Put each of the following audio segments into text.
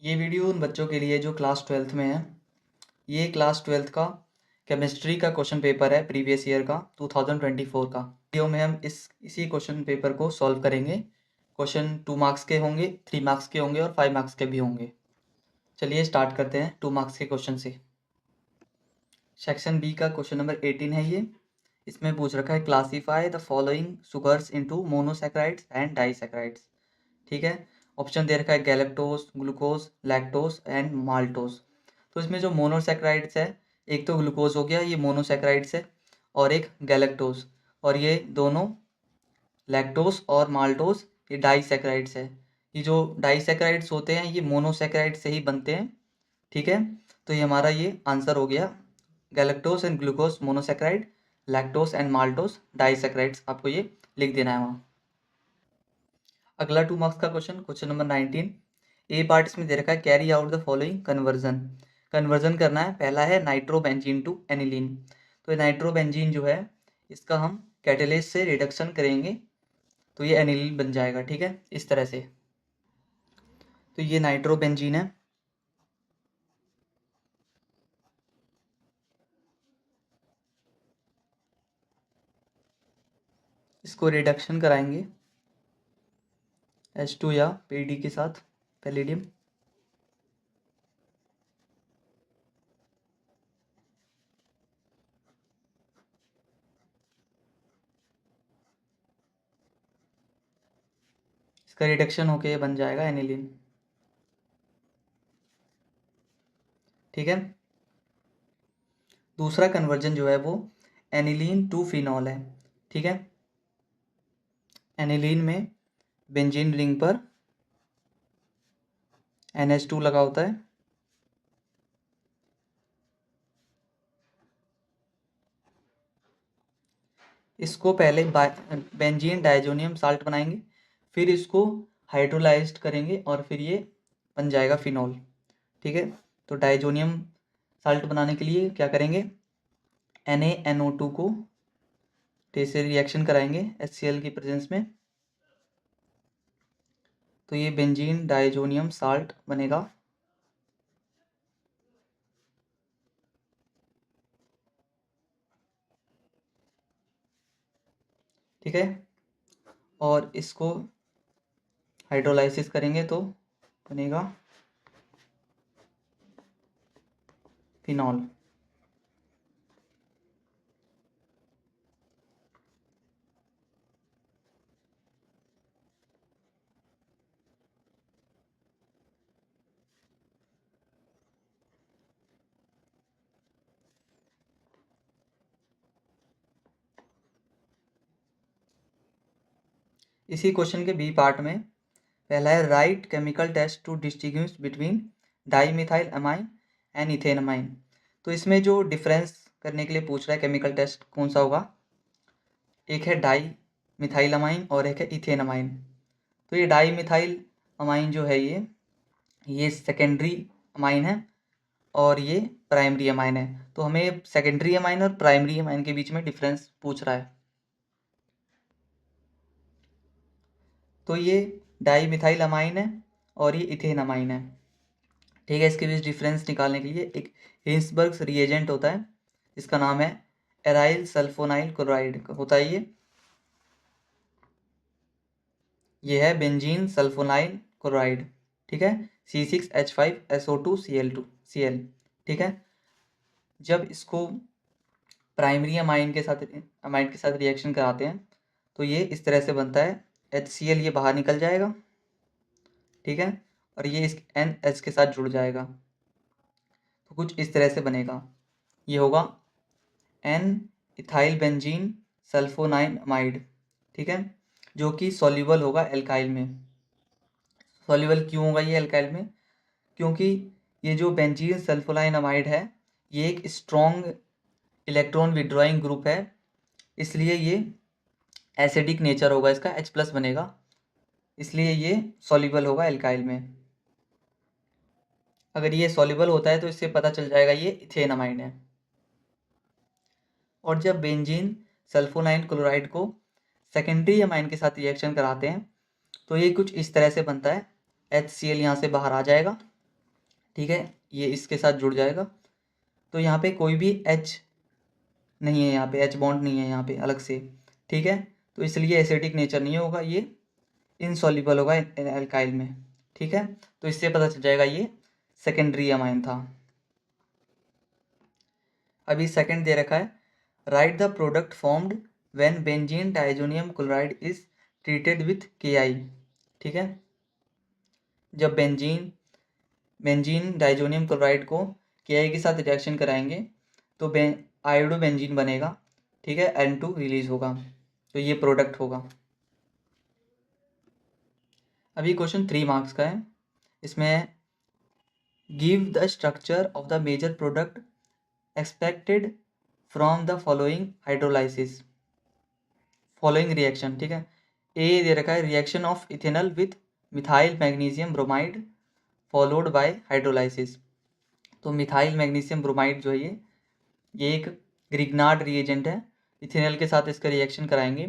ये वीडियो उन बच्चों के लिए जो क्लास 12th में है। ये क्लास 12th का केमिस्ट्री का क्वेश्चन पेपर है, प्रीवियस ईयर का 2024 का। वीडियो में हम इसी क्वेश्चन पेपर को सॉल्व करेंगे। क्वेश्चन 2 मार्क्स के होंगे, 3 मार्क्स के होंगे और 5 मार्क्स के भी होंगे। चलिए स्टार्ट करते हैं 2 मार्क्स के क्वेश्चन से। सेक्शन बी का क्वेश्चन नंबर 18 है ये। इसमें पूछ रखा है classify the following sugars into monosaccharides and disaccharides. ठीक है, ऑप्शन दे रखा है galactose, glucose, lactose and maltose. तो इसमें जो मोनोसैकेराइड्स है, एक तो ग्लूकोज हो गया, ये मोनोसैकेराइड्स है, और एक गैलेक्टोज, और ये दोनों लैक्टोज और माल्टोज ये डाइसैकेराइड्स है। ये जो डाइसैकेराइड्स होते हैं ये मोनोसैकेराइड से ही बनते हैं। ठीक है, तो ये हमारा ये आंसर हो गया, galactose and glucose monosaccharide, lactose and maltose disaccharides. आपको ये लिख देना है वहाँ। अगला 2 मार्क्स का क्वेश्चन नंबर 19। ए पार्ट इसमें दे रखा है carry out the following conversion. Conversion करना है। पहला है नाइट्रोबेंजीन टू एनिलीन। तो ये नाइट्रोबेंजीन जो है इसका हम कैटेलिस्ट से रिडक्शन करेंगे तो ये एनिलीन बन जाएगा। ठीक है, इस तरह से। तो ये नाइट्रोबेंजीन है, इसको रिडक्शन कराएंगे H2 या PD के साथ, पैलेडियम। इसका रिडक्शन होके ये बन जाएगा एनिलीन। ठीक है, दूसरा कन्वर्जन जो है वो एनिलीन टू फिनॉल है। ठीक है, एनिलीन में बेंजीन रिंग पर NH2 लगा होता है, इसको पहले बेंजीन डाइजोनियम साल्ट बनाएंगे, फिर इसको हाइड्रोलाइज्ड करेंगे और फिर ये बन जाएगा फिनॉल। ठीक है, तो डाइजोनियम साल्ट बनाने के लिए क्या करेंगे, NaNO2 को से रिएक्शन कराएंगे HCl की प्रेजेंस में, तो ये बेंजीन डाइजोनियम साल्ट बनेगा। ठीक है, और इसको हाइड्रोलाइसिस करेंगे तो बनेगा फिनॉल। इसी क्वेश्चन के बी पार्ट में पहला है write chemical test to distinguish between dimethyl amine and ethane amine. तो इसमें जो डिफरेंस करने के लिए पूछ रहा है केमिकल टेस्ट कौन सा होगा, एक है डाई मिथाइल अमाइन और एक है इथेन अमाइन। तो ये डाई मिथाइल अमाइन जो है ये सेकेंडरी अमाइन है और ये प्राइमरी अमाइन है। तो हमें सेकेंडरी अमाइन और प्राइमरी अमाइन के बीच में डिफरेंस पूछ रहा है। तो ये डाई मिथाइल अमाइन है और ये इथेन अमाइन है। ठीक है, इसके बीच डिफरेंस निकालने के लिए एक हिंसबर्ग्स रिएजेंट होता है जिसका नाम है एराइल सल्फोनाइल क्लोराइड होता है। ये है बेंजीन सल्फोनाइल क्लोराइड। ठीक है, C6H5SO2Cl2Cl। ठीक है, जब इसको प्राइमरी अमाइन के साथ रिएक्शन कराते हैं तो ये इस तरह से बनता है, HCl ये बाहर निकल जाएगा। ठीक है, और ये इस NH के साथ जुड़ जाएगा तो कुछ इस तरह से बनेगा। ये होगा N ethyl benzene sulfonyl amide. ठीक है, जो कि सॉल्युबल होगा एल्काइल में। सॉल्युबल क्यों होगा ये एल्काइल में, क्योंकि ये जो बेंजीन सल्फोनाइल अमाइड है ये एक स्ट्रॉन्ग इलेक्ट्रॉन विड्रॉइंग ग्रुप है, इसलिए ये एसिडिक नेचर होगा, इसका H+ बनेगा, इसलिए ये सॉल्युबल होगा एल्काइल में। अगर ये सॉल्युबल होता है तो इससे पता चल जाएगा ये इथेन अमाइड है। और जब बेंजीन सल्फोनाइल क्लोराइड को सेकेंडरी अमाइन के साथ रिएक्शन कराते हैं तो ये कुछ इस तरह से बनता है, HCl यहाँ से बाहर आ जाएगा ठीक है, ये इसके साथ जुड़ जाएगा। तो यहाँ पे कोई भी H नहीं है, यहाँ पे H बॉन्ड नहीं है यहाँ पे अलग से, ठीक है। तो इसलिए एसिडिक नेचर नहीं होगा, ये इनसॉल्युबल होगा एल्काइल में, ठीक है। तो इससे पता चल जाएगा ये सेकेंडरी अमाइन था। अभी सेकंड दे रखा है, right the product formed when benzene diazonium chloride is treated with KI, ठीक है। जब बेंजीन डाइजोनियम क्लोराइड को KI के साथ रिएक्शन कराएंगे तो आयोडो बेंजीन बनेगा, ठीक है, N2 रिलीज होगा, तो ये प्रोडक्ट होगा। अभी क्वेश्चन 3 मार्क्स का है, इसमें give the structure of the major product expected from the following hydrolysis, following reaction, ठीक है। ए दे रखा है reaction of ethanol with methyl magnesium bromide followed by hydrolysis. तो मिथाइल मैग्नीशियम ब्रोमाइड जो है ये एक ग्रिग्नार्ड रिएजेंट है, इथेनॉल के साथ इसका रिएक्शन कराएंगे।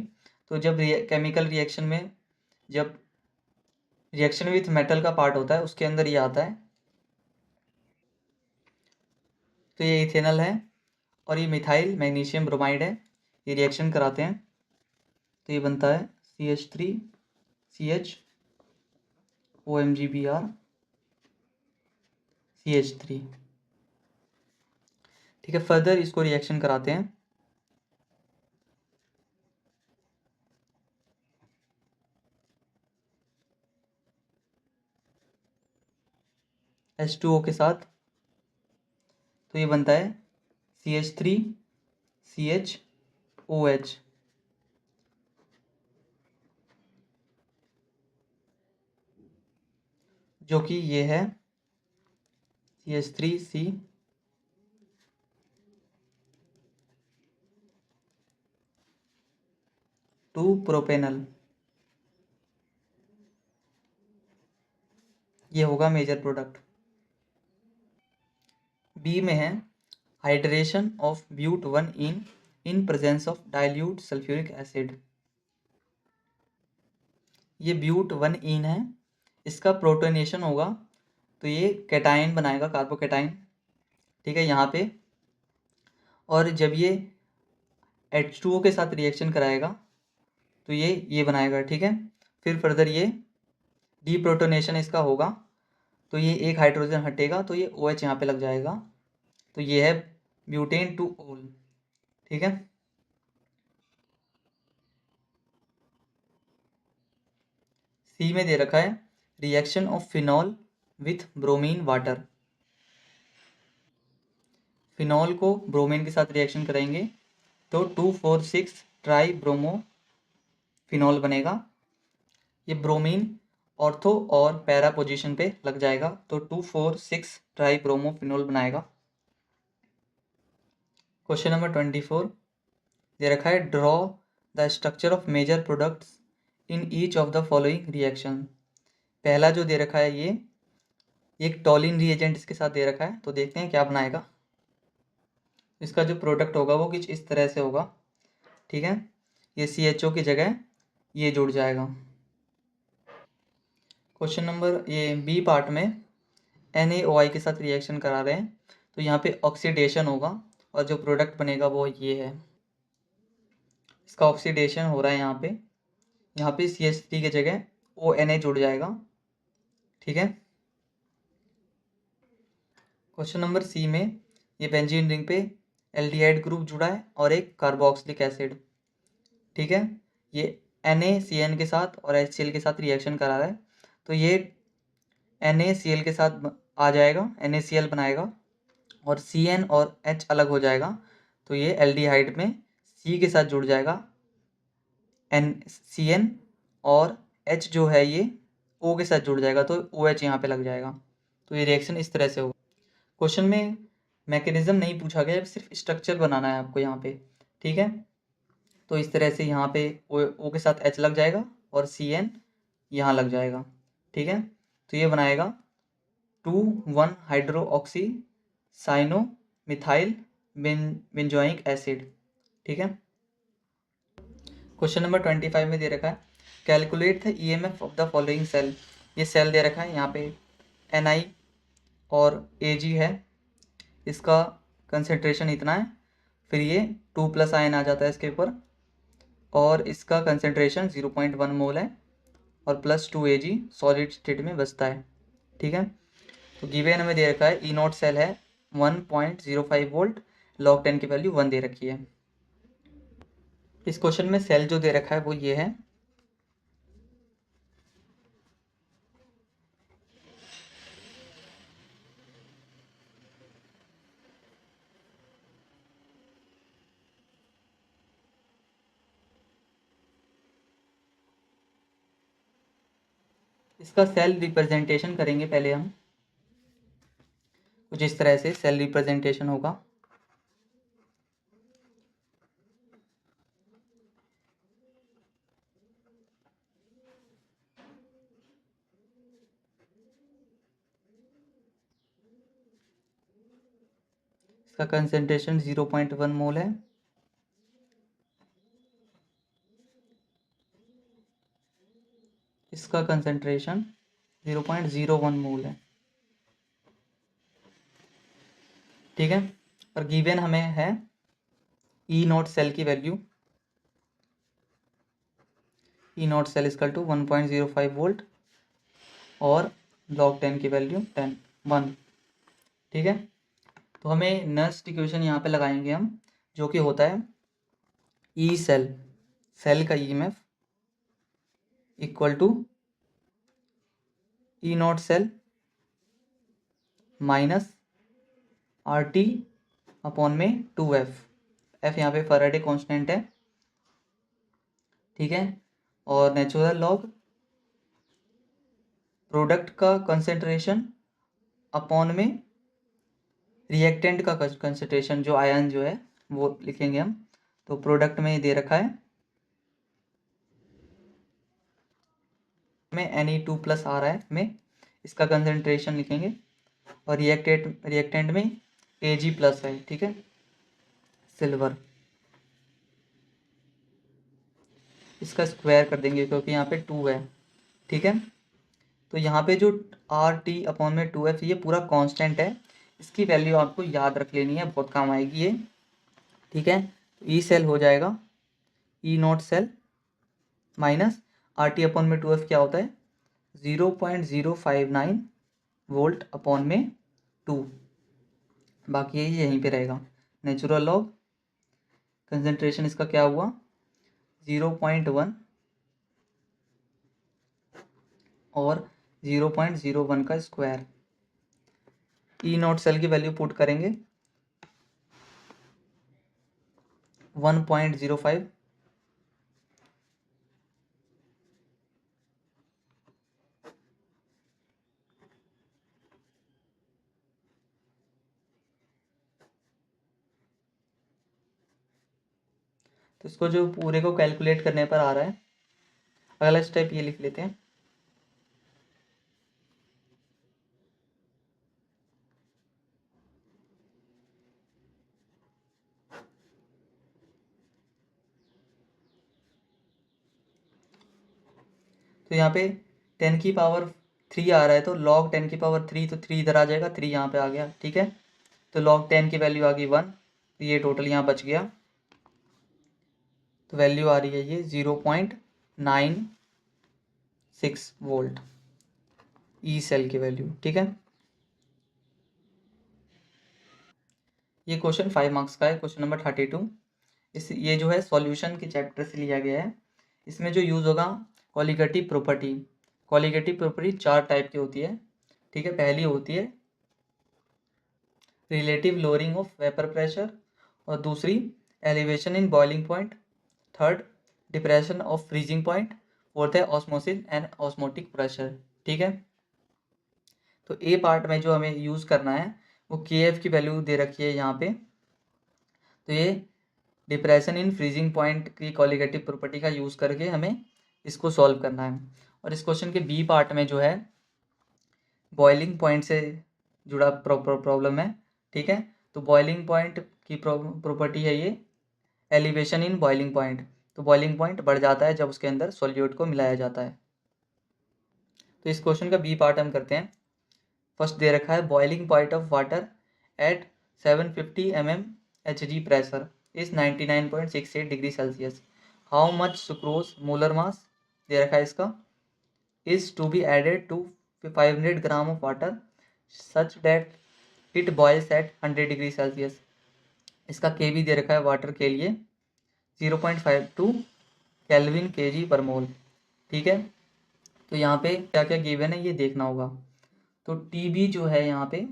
तो जब केमिकल रिएक्शन में जब रिएक्शन विथ मेटल का पार्ट होता है उसके अंदर ये आता है, तो ये इथेनॉल है और ये मिथाइल मैग्नीशियम ब्रोमाइड है, ये रिएक्शन कराते हैं तो ये बनता है CH3CH OMgBr CH3, ठीक है। फर्दर इसको रिएक्शन कराते हैं, H2O के साथ, तो ये बनता है CH3CHOH, जो कि ये है CH3C टू प्रोपेनल, ये होगा मेजर प्रोडक्ट। बी में है hydration of but 1 in presence of dilute sulphuric acid. ये ब्यूट 1 है, इसका प्रोटोनेशन होगा तो ये कैटायन बनाएगा, कार्बोकैटायन, ठीक है, यहाँ पे। और जब ये H2O के साथ रिएक्शन कराएगा तो ये बनाएगा, ठीक है। फिर फर्दर ये डीप्रोटोनेशन इसका होगा तो ये एक हाइड्रोजन हटेगा तो ये OH यहाँ पे लग जाएगा, तो ये है ब्यूटेन टू ओल, ठीक है। सी में दे रखा है reaction of phenol with bromine water. Phenol को ब्रोमीन के साथ रिएक्शन करेंगे तो 2,4,6 ट्राई ब्रोमो फिनॉल बनेगा। ये ब्रोमीन ऑर्थो और पैरा पोजीशन पे लग जाएगा तो 2,4,6 ट्राई ब्रोमो फिनॉल बनाएगा। क्वेश्चन नंबर 24 दे रखा है draw the structure of major products in each of the following reaction. पहला जो दे रखा है ये एक टॉलिन रिएजेंट इसके साथ दे रखा है, तो देखते हैं क्या बनाएगा। इसका जो प्रोडक्ट होगा वो कुछ इस तरह से होगा, ठीक है। ये CHO की जगह ये जुड़ जाएगा। क्वेश्चन नंबर ये बी पार्ट में NaOI के साथ रिएक्शन करा रहे हैं तो यहाँ पे ऑक्सीडेशन होगा और जो प्रोडक्ट बनेगा वो ये है, इसका ऑक्सीडेशन हो रहा है यहाँ पे CH3 की जगह ONA जुड़ जाएगा, ठीक है। क्वेश्चन नंबर सी में ये बेंजीन रिंग पे एल्डिहाइड ग्रुप जुड़ा है और एक कार्बोक्सिलिक एसिड, ठीक है। ये NaCN के साथ और HCl के साथ रिएक्शन करा रहा है तो ये NaCl के साथ आ जाएगा, NaCl बनाएगा और CN और H अलग हो जाएगा तो ये एल्डिहाइड में C के साथ जुड़ जाएगा, CN और H जो है ये O के साथ जुड़ जाएगा तो OH यहाँ पे लग जाएगा, तो ये रिएक्शन इस तरह से होगा। क्वेश्चन में मैकेनिज्म नहीं पूछा गया, सिर्फ स्ट्रक्चर बनाना है आपको यहाँ पे, ठीक है। तो इस तरह से यहाँ पे O के साथ H लग जाएगा और CN यहाँ लग जाएगा, ठीक है। तो ये बनाएगा 2,1 hydro oxy cyano methyl benzoic acid, ठीक है। क्वेश्चन नंबर 25 में दे रखा है calculate the EMF of the following cell. ये सेल दे रखा है यहाँ पे Ni और Ag है, इसका कंसंट्रेशन इतना है, फिर ये 2+ आयन आ जाता है इसके ऊपर और इसका कंसंट्रेशन 0.1 मोल है और +2 Ag सॉलिड स्टेट में बचता है। ठीक है, तो गिवन हमें दे रखा है ई नॉट सेल है 1.05 वोल्ट, log 10 की वैल्यू 1 दे रखी है। इस क्वेश्चन में सेल जो दे रखा है वो ये है, इसका सेल रिप्रेजेंटेशन करेंगे पहले हम, कुछ इस तरह से सेल रिप्रेजेंटेशन होगा। इसका कंसंट्रेशन 0.1 मोल है, इसका कंसंट्रेशन 0.01 मोल है। ठीक है, और गिवन हमें है ई नॉट सेल की value, E not cell equal to 1.05 volt और log 10 की वैल्यू 1। ठीक है, तो हमें नेक्स्ट इक्वेशन यहाँ पे लगाएंगे हम, जो कि होता है ई सेल, सेल का EMF equal to E not cell minus RT upon में 2F, F यहाँ पे फैराडे कांस्टेंट है। ठीक है, और नेचुरल लॉग प्रोडक्ट का कंसंट्रेशन अपॉन में रिएक्टेंट का कंसंट्रेशन, जो आयन जो है वो लिखेंगे हम। तो प्रोडक्ट में दे रखा है में Ne2+ आ रहा है, में इसका कंसंट्रेशन लिखेंगे और रिएक्टेंट में Ag+ है। ठीक है, सिल्वर, इसका स्क्वायर कर देंगे क्योंकि यहाँ पे 2 है। ठीक है, तो यहाँ पे जो RT अपॉन में 2F ये पूरा कांस्टेंट है, इसकी वैल्यू आपको याद रख लेनी है, बहुत काम आएगी ये। ठीक है, तो ई सेल हो जाएगा E not cell minus RT upon में 2F क्या होता है 0.059 वोल्ट अपॉन में 2, बाकी ये यहीं पे रहेगा। नेचुरल लॉग कंसंट्रेशन इसका क्या हुआ 0.1 और 0.01 का स्क्वायर। ई नॉट सेल की वैल्यू पुट करेंगे 1.05 तो इसको जो पूरे को कैलकुलेट करने पर आ रहा है, अगला स्टेप ये लिख लेते हैं। तो यहाँ पे 10 की पावर 3 आ रहा है, तो log 10 की पावर 3, तो 3 इधर आ जाएगा, 3 यहाँ पे आ गया। ठीक है, तो log 10 की वैल्यू आ गई 1, तो ये टोटल यहाँ बच गया, तो वैल्यू आ रही है ये 0.96 वोल्ट ई सेल की वैल्यू। ठीक है, ये क्वेश्चन 5 मार्क्स का है, क्वेश्चन नंबर 32। ये जो है सॉल्यूशन के चैप्टर से लिया गया है। इसमें जो यूज़ होगा colligative property. Colligative property 4 type की होती है। ठीक है, पहली होती है relative lowering of vapour pressure, और दूसरी elevation in boiling point, third depression of freezing point, fourth है ऑस्मोसिस एंड ऑस्मोटिक प्रेशर। ठीक है, तो ए पार्ट में जो हमें यूज़ करना है वो KF की वैल्यू दे रखी है यहाँ पे। तो ये डिप्रेशन इन फ्रीजिंग पॉइंट की कॉलिगेटिव प्रॉपर्टी का यूज़ करके हमें इसको सॉल्व करना है। और इस क्वेश्चन के बी पार्ट में जो है बॉइलिंग पॉइंट से जुड़ा प्रॉब्लम है। ठीक है, तो बॉइलिंग पॉइंट की प्रॉपर्टी है ये एलिवेशन इन बॉइलिंग पॉइंट। तो बॉइलिंग पॉइंट बढ़ जाता है जब उसके अंदर सॉल्यूट को मिलाया जाता है। तो इस क्वेश्चन का बी पार्ट हम करते हैं। फर्स्ट दे रखा है boiling point of water at 750 mm Hg pressure is 99.68 degree Celsius. How much sucrose molar mass दे रखा है इसका is to be added to 500 gram of water such that it boils at 100 degree Celsius. इसका के भी दे रखा है water के लिए 0.52 केल्विन kg पर मोल। ठीक है, तो यहाँ पे क्या क्या गिवन है ये देखना होगा। तो टी जो है यहाँ पे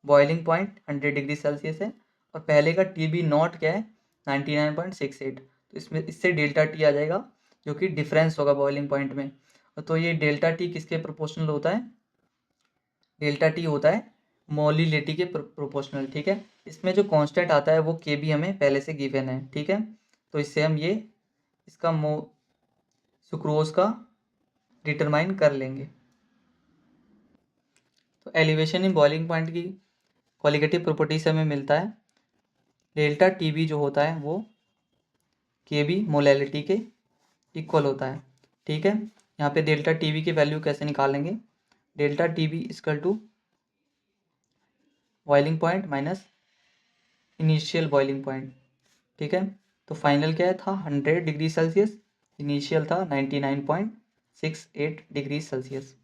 बॉइलिंग पॉइंट 100 डिग्री सेल्सियस है और पहले का टी नॉट क्या है 99.68। तो इसमें इससे डेल्टा टी आ जाएगा जो कि डिफरेंस होगा बॉइलिंग पॉइंट में। तो ये डेल्टा टी किसके प्रोपोर्शनल होता है? डेल्टा टी होता है मोलिलिटी के प्रोपोर्शनल। ठीक है, इसमें जो कांस्टेंट आता है वो के भी हमें पहले से गिवन है। ठीक है, तो इससे हम ये इसका सुक्रोज का डिटरमाइन कर लेंगे। तो एलिवेशन इन बॉइलिंग पॉइंट की क्वालिटेटिव प्रॉपर्टी से हमें मिलता है डेल्टा टी जो होता है वो के बी मोलैलिटी के इक्वल होता है। ठीक है, यहाँ पे डेल्टा टी की वैल्यू कैसे निकालेंगे? Delta T B equal to boiling point minus initial boiling point. ठीक है, तो फाइनल क्या था 100 डिग्री सेल्सियस, इनिशियल था 99.68 डिग्री सेल्सियस।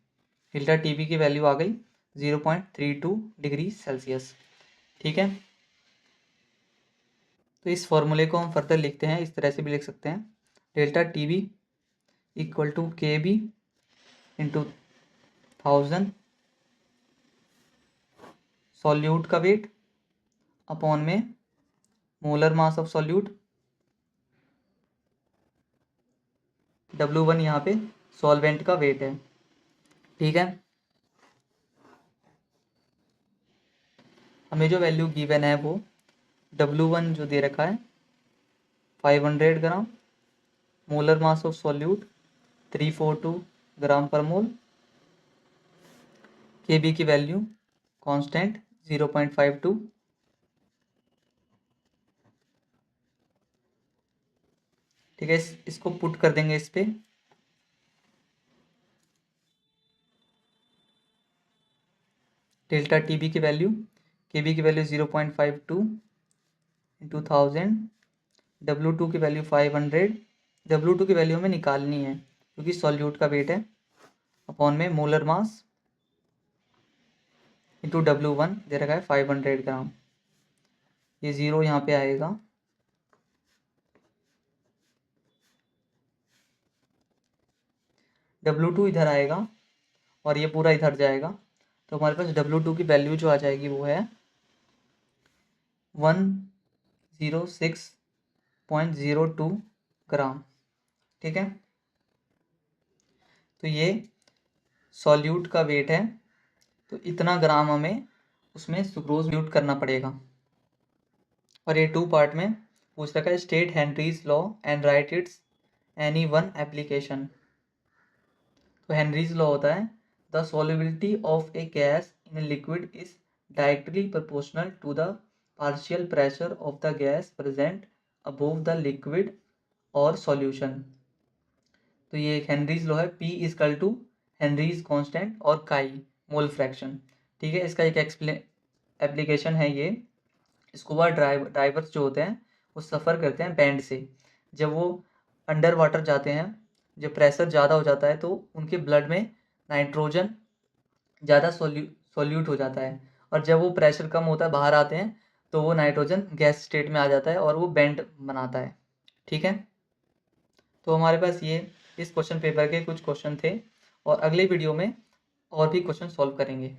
डेल्टा टी की वैल्यू आ गई 0.32 डिग्री सेल्सियस। ठीक है, तो इस फॉर्मूले को हम फर्दर लिखते हैं, इस तरह से भी लिख सकते हैं delta T B equal to K B into 1000 solute का वेट अपॉन में molar mass of solute. W1 यहाँ पे सॉल्वेंट का वेट है। ठीक है, हमें जो वैल्यू गिवन है वो W1 जो दे रखा है 500 ग्राम, मोलर मास ऑफ सॉल्यूट 342 ग्राम पर मोल, Kb की वैल्यू कांस्टेंट 0.52। ठीक है, इसको पुट कर देंगे इस पे। डेल्टा टीबी की वैल्यू Kb की वैल्यू 0.52 इंटू 1000, W2 की वैल्यू 500। W2 की वैल्यू हमें निकालनी है क्योंकि सॉल्यूट का वेट है, अपॉन में मोलर मास इंटू W1 दे रखा है 500 ग्राम। ये ज़ीरो यहाँ पे आएगा, W2 इधर आएगा और ये पूरा इधर जाएगा। तो हमारे पास W2 की वैल्यू जो आ जाएगी वो है 106.02 ग्राम। ठीक है, तो ये सॉल्यूट का वेट है, तो इतना ग्राम हमें उसमें सुक्रोज म्यूट करना पड़ेगा। और ये 2 पार्ट में पूछ रखा है state Henry's law and write its any one application. तो हेनरीज लॉ होता है the solubility of a gas in a liquid is directly proportional to the partial pressure of the gas present above the liquid और solution. तो ये एक Henry's law है, P equal to Henry's constant और chi mole fraction. ठीक है, इसका एक एप्लीकेशन है ये। स्कूबा डाइवर्स जो होते हैं वो सफ़र करते हैं बैंड से। जब वो अंडर वाटर जाते हैं, जब प्रेशर ज़्यादा हो जाता है तो उनके ब्लड में नाइट्रोजन ज़्यादा सॉल्यूट हो जाता है, और जब वो प्रेशर कम होता है बाहर आते हैं तो वो नाइट्रोजन गैस स्टेट में आ जाता है और वो बैंड बनाता है। ठीक है, तो हमारे पास ये इस क्वेश्चन पेपर के कुछ क्वेश्चन थे और अगले वीडियो में और भी क्वेश्चन सॉल्व करेंगे।